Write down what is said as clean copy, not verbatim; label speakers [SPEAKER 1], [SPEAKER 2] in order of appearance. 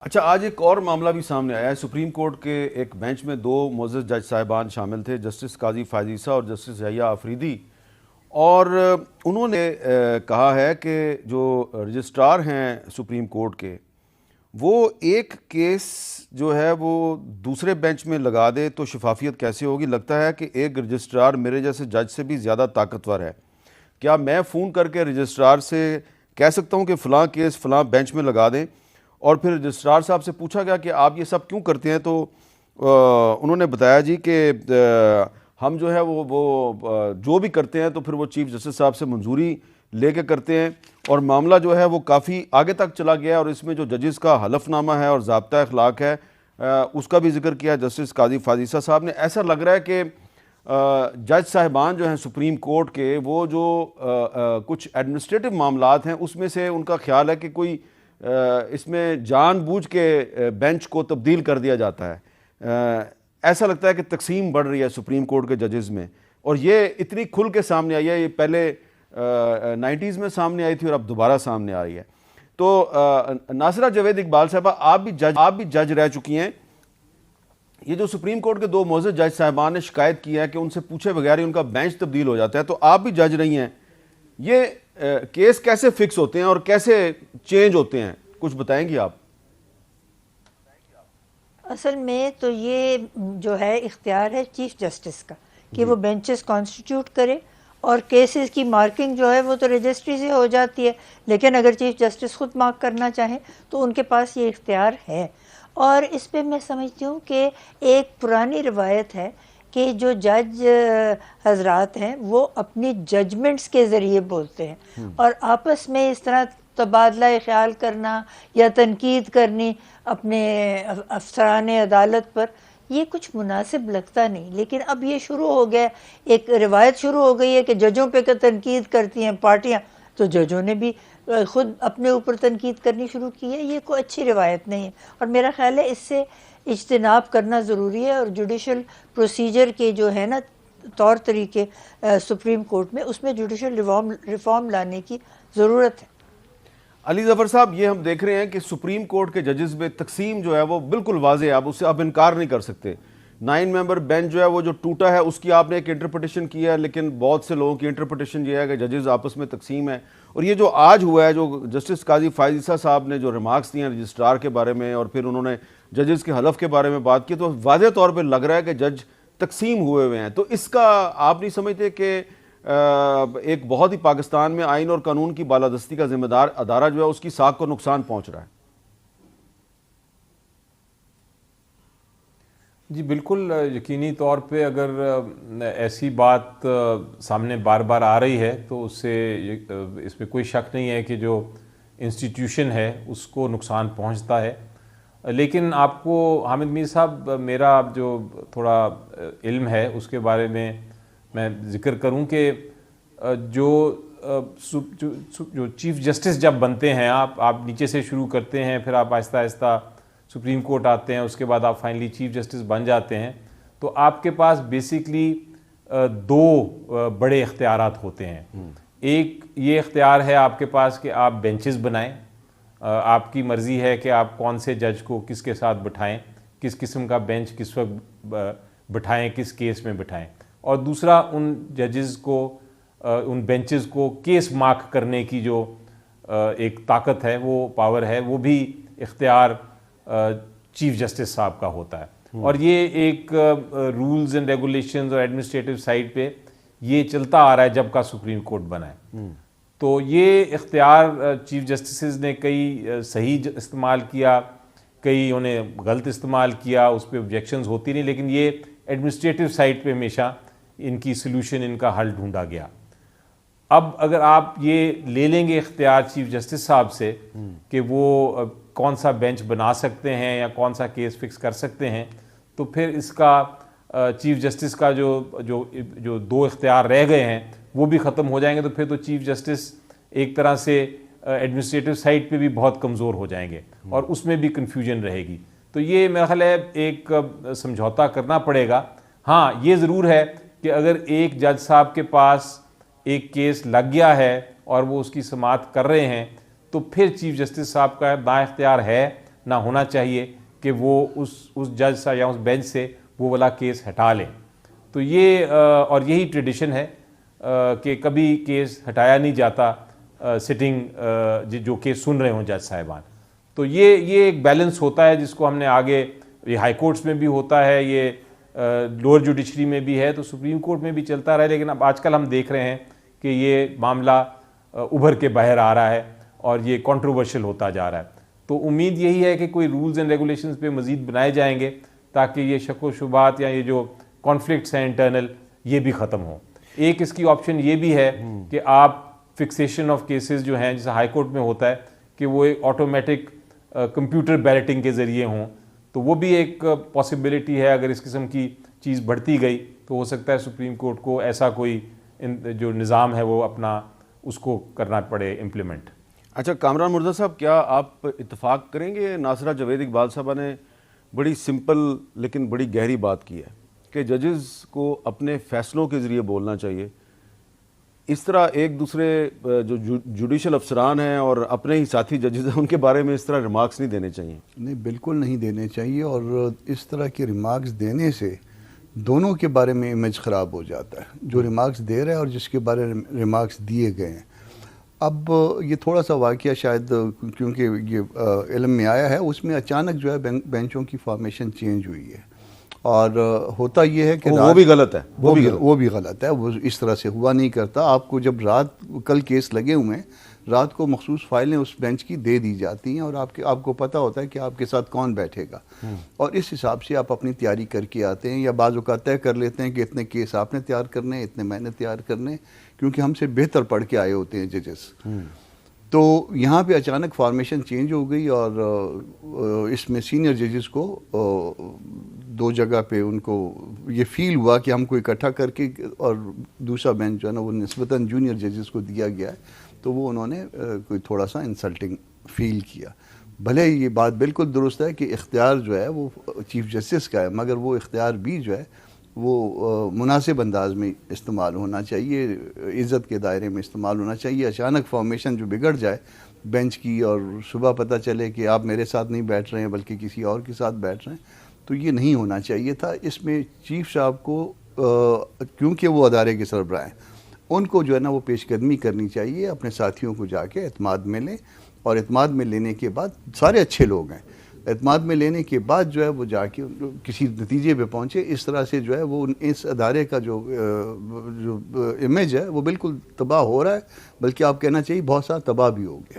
[SPEAKER 1] اچھا، آج ایک اور معاملہ بھی سامنے آیا ہے۔ سپریم کورٹ کے ایک بینچ میں دو معزز جج صاحبان شامل تھے، جسٹس قاضی فائز عیسیٰ اور جسٹس یحییٰ آفریدی، اور انہوں نے کہا ہے کہ جو رجسٹرار ہیں سپریم کورٹ کے، وہ ایک کیس جو ہے وہ دوسرے بینچ میں لگا دے تو شفافیت کیسے ہوگی؟ لگتا ہے کہ ایک رجسٹرار میرے جیسے جج سے بھی زیادہ طاقتور ہے۔ کیا میں فون کر کے رجسٹرار سے کہہ سکتا ہوں کہ فلاں کیس فلاں بینچ میں لگا دیں؟ اور پھر رجسٹرار صاحب سے پوچھا گیا کہ آپ یہ سب کیوں کرتے ہیں، تو انہوں نے بتایا جی کہ ہم جو ہے وہ جو بھی کرتے ہیں تو پھر وہ چیف جسٹس صاحب سے منظوری لے کے کرتے ہیں، اور معاملہ جو ہے وہ کافی آگے تک چلا گیا ہے، اور اس میں جو ججز کا حلف نامہ ہے اور ضابطہ اخلاق ہے اس کا بھی ذکر کیا جسٹس قاضی فائز عیسیٰ صاحب نے۔ ایسا لگ رہا ہے کہ جج صاحبان جو ہیں سپریم کورٹ کے، وہ جو کچھ ایڈمنسٹریٹو معاملات ہیں اس میں سے ان کا خیال ہے کہ کوئی اس میں جان بوجھ کے بینچ کو تبدیل کر دیا جاتا ہے۔ ایسا لگتا ہے کہ تقسیم بڑھ رہی ہے سپریم کورٹ کے ججز میں، اور یہ اتنی کھل کے سامنے آئی ہے، یہ پہلے 90s میں سامنے آئی تھی اور اب دوبارہ سامنے آ رہی ہے۔ تو ناصرہ جاوید اقبال صاحبہ، آپ بھی جج رہ چکی ہیں، یہ جو سپریم کورٹ کے دو معزز جج صاحبان نے شکایت کی ہے کہ ان سے پوچھے بغیر ہی ان کا بینچ تبدیل ہو جاتا ہے، تو آپ بھی جج رہی ہیں، یہ کیس کیسے فکس ہوتے ہیں اور کیسے چینج ہوتے ہیں، کچھ بتائیں گی آپ؟
[SPEAKER 2] اصل میں تو یہ جو ہے اختیار ہے چیف جسٹس کا کہ وہ بینچز کانسٹیٹیوٹ کرے، اور کیسز کی مارکنگ جو ہے وہ تو رجسٹری سے ہو جاتی ہے، لیکن اگر چیف جسٹس خود مارک کرنا چاہیں تو ان کے پاس یہ اختیار ہے۔ اور اس پہ میں سمجھتی ہوں کہ ایک پرانی روایت ہے کہ جو جج حضرات ہیں وہ اپنی ججمنٹس کے ذریعے بولتے ہیں، اور آپس میں اس طرح تبادلہ خیال کرنا یا تنقید کرنی اپنے افسران عدالت پر، یہ کچھ مناسب لگتا نہیں۔ لیکن اب یہ شروع ہو گیا، ایک روایت شروع ہو گئی ہے کہ ججوں پہ تنقید کرتی ہیں پارٹیاں، تو ججوں نے بھی خود اپنے اوپر تنقید کرنی شروع کی ہے۔ یہ کوئی اچھی روایت نہیں ہے، اور میرا خیال ہے اس سے اجتناب کرنا ضروری ہے، اور جوڈیشل پروسیجر کے جو ہے نا طور طریقے سپریم کورٹ میں، اس میں جوڈیشل ریفارم لانے کی ضرورت ہے۔
[SPEAKER 1] علی ظفر صاحب، یہ ہم دیکھ رہے ہیں کہ سپریم کورٹ کے ججز میں تقسیم جو ہے وہ بالکل واضح ہے، آپ اس سے اب انکار نہیں کر سکتے۔ 9 ممبر بینچ جو ہے وہ جو ٹوٹا ہے اس کی آپ نے ایک انٹرپریٹیشن کی ہے، لیکن بہت سے لوگوں کی انٹرپریٹیشن یہ ہے کہ ججز آپس میں تقسیم ہے۔ اور یہ جو آج ہوا ہے، جو جسٹس قاضی فائز عیسیٰ صاحب نے جو ریمارکس دیے ہیں رجسٹرار کے بارے میں، اور پھر انہوں نے ججز کے حلف کے بارے میں بات کی، تو واضح طور پہ لگ رہا ہے کہ جج تقسیم ہوئے ہیں۔ تو اس کا آپ نہیں سمجھتے کہ ایک بہت ہی پاکستان میں آئین اور قانون کی بالادستی کا ذمہ دار ادارہ جو ہے اس کی ساکھ کو نقصان پہنچ رہا ہے؟
[SPEAKER 3] جی بالکل، یقینی طور پہ اگر ایسی بات سامنے بار بار آ رہی ہے تو اس میں کوئی شک نہیں ہے کہ جو انسٹیٹیوشن ہے اس کو نقصان پہنچتا ہے۔ لیکن آپ کو حامد میر صاحب، میرا جو تھوڑا علم ہے اس کے بارے میں ذکر کروں کہ جو چیف جسٹس جب بنتے ہیں، آپ نیچے سے شروع کرتے ہیں، پھر آپ آہستہ آہستہ سپریم کورٹ آتے ہیں، اس کے بعد آپ فائنلی چیف جسٹس بن جاتے ہیں، تو آپ کے پاس بیسیکلی دو بڑے اختیارات ہوتے ہیں۔ ایک یہ اختیار ہے آپ کے پاس کہ آپ بینچز بنائیں، آپ کی مرضی ہے کہ آپ کون سے جج کو کس کے ساتھ بٹھائیں، کس قسم کا بینچ کس وقت بٹھائیں، کس کیس میں بٹھائیں۔ اور دوسرا ان ججز کو، ان بینچز کو کیس مارک کرنے کی جو ایک طاقت ہے، وہ پاور ہے، وہ بھی اختیار چیف جسٹس صاحب کا ہوتا ہے۔ اور یہ ایک رولز اینڈ ریگولیشنز اور ایڈمنسٹریٹو سائڈ پہ یہ چلتا آ رہا ہے جب کا سپریم کورٹ بنا ہے۔ تو یہ اختیار چیف جسٹسز نے کئی صحیح استعمال کیا، کئی انہیں غلط استعمال کیا، اس پہ آبجیکشنز ہوتی نہیں، لیکن یہ ایڈمنسٹریٹو سائڈ پہ ہمیشہ ان کی سلوشن، ان کا حل ڈھونڈا گیا۔ اب اگر آپ یہ لے لیں گے اختیار چیف جسٹس صاحب سے کہ وہ کون سا بینچ بنا سکتے ہیں یا کون سا کیس فکس کر سکتے ہیں، تو پھر اس کا چیف جسٹس کا جو دو اختیار رہ گئے ہیں وہ بھی ختم ہو جائیں گے، تو پھر تو چیف جسٹس ایک طرح سے ایڈمنسٹریٹو سائڈ پہ بھی بہت کمزور ہو جائیں گے، اور اس میں بھی کنفیوژن رہے گی۔ تو یہ میرا خیال ہے ایک سمجھوتا کرنا پڑے گا۔ ہاں، یہ ضرور ہے کہ اگر ایک جج صاحب کے پاس ایک کیس لگ گیا ہے اور وہ اس کی سماعت کر رہے ہیں، تو پھر چیف جسٹس صاحب کا نا اختیار ہے نہ ہونا چاہیے کہ وہ اس جج سے یا اس بینچ سے وہ والا کیس ہٹا لیں. تو یہ اور یہی ٹریڈیشن ہے کہ کبھی کیس ہٹایا نہیں جاتا سٹنگ جو کیس سن رہے ہوں جج صاحبان. تو یہ ایک بیلنس ہوتا ہے جس کو ہم نے آگے یہ ہائی کورٹس میں بھی ہوتا ہے, یہ لوور جوڈیشری میں بھی ہے, تو سپریم کورٹ میں بھی چلتا رہا ہے. لیکن اب آج کل ہم دیکھ رہے ہیں کہ یہ معاملہ ابھر کے باہر آ رہا ہے اور یہ کنٹروورشل ہوتا جا رہا ہے. تو امید یہی ہے کہ کوئی رولز اینڈ ریگولیشنز پہ مزید بنائے جائیں گے تاکہ یہ شک و شبہات یا یہ جو کانفلکٹس ہیں انٹرنل یہ بھی ختم ہوں. ایک اس کی آپشن یہ بھی ہے کہ آپ فکسیشن آف کیسز جو ہیں جیسے ہائی کورٹ میں ہوتا ہے کہ وہ ایک آٹومیٹک کمپیوٹر بیلٹنگ کے ذریعے ہوں, تو وہ بھی ایک پاسبلٹی ہے. اگر اس قسم کی چیز بڑھتی گئی تو ہو سکتا ہے سپریم کورٹ کو ایسا کوئی جو نظام ہے وہ اپنا اس کو کرنا پڑے امپلیمنٹ.
[SPEAKER 1] اچھا کامران مرزا صاحب, کیا آپ اتفاق کریں گے ناصرہ جاوید اقبال صاحبہ نے بڑی سمپل لیکن بڑی گہری بات کی ہے کہ ججز کو اپنے فیصلوں کے ذریعے بولنا چاہیے. اس طرح ایک دوسرے جو جوڈیشل افسران ہیں اور اپنے ہی ساتھی ججز ہیں ان کے بارے میں اس طرح ریمارکس نہیں دینے چاہیے.
[SPEAKER 4] نہیں, بالکل نہیں دینے چاہیے, اور اس طرح کے ریمارکس دینے سے دونوں کے بارے میں امیج خراب ہو جاتا ہے, جو ریمارکس دے رہا ہے اور جس کے بارے میں ریمارکس دیے گئے ہیں. اب یہ تھوڑا سا واقعہ شاید کیونکہ یہ علم میں آیا ہے, اس میں اچانک جو ہے بینچوں کی فارمیشن چینج ہوئی ہے, اور ہوتا یہ ہے کہ
[SPEAKER 1] وہ بھی غلط ہے,
[SPEAKER 4] وہ بھی غلط ہے, وہ اس طرح سے ہوا نہیں کرتا. آپ کو جب رات کل کیس لگے ہوئے ہیں, رات کو مخصوص فائلیں اس بینچ کی دے دی جاتی ہیں اور آپ کو پتہ ہوتا ہے کہ آپ کے ساتھ کون بیٹھے گا, اور اس حساب سے آپ اپنی تیاری کر کے آتے ہیں, یا بعض اوقات طے کر لیتے ہیں کہ اتنے کیس آپ نے تیار کرنے ہیں, اتنے میں نے تیار کرنے, کیونکہ ہم سے بہتر پڑھ کے آئے ہوتے ہیں ججز. تو یہاں پہ اچانک فارمیشن چینج ہو گئی, اور اس میں سینئر ججز کو دو جگہ پہ ان کو یہ فیل ہوا کہ ہم کو اکٹھا کر کے, اور دوسرا بینچ جو ہے نا وہ نسبتاً جونیئر ججز کو دیا گیا ہے, تو وہ انہوں نے کوئی تھوڑا سا انسلٹنگ فیل کیا. بھلے یہ بات بالکل درست ہے کہ اختیار جو ہے وہ چیف جسٹس کا ہے, مگر وہ اختیار بھی جو ہے وہ مناسب انداز میں استعمال ہونا چاہیے, عزت کے دائرے میں استعمال ہونا چاہیے. اچانک فارمیشن جو بگڑ جائے بینچ کی, اور صبح پتہ چلے کہ آپ میرے ساتھ نہیں بیٹھ رہے ہیں بلکہ کسی اور کے ساتھ بیٹھ رہے ہیں, تو یہ نہیں ہونا چاہیے تھا. اس میں چیف صاحب کو کیونکہ وہ ادارے کے سربراہ ہیں, ان کو جو ہے نا وہ پیش قدمی کرنی چاہیے, اپنے ساتھیوں کو جا کے اعتماد میں لیں, اور اعتماد میں لینے کے بعد سارے اچھے لوگ ہیں, اعتماد میں لینے کے بعد جو ہے وہ جا کے کسی نتیجے پہ پہنچے. اس طرح سے جو ہے وہ اس ادارے کا جو امیج ہے وہ بالکل تباہ ہو رہا ہے, بلکہ آپ کہنا چاہیے بہت سارا تباہ بھی ہو گیا.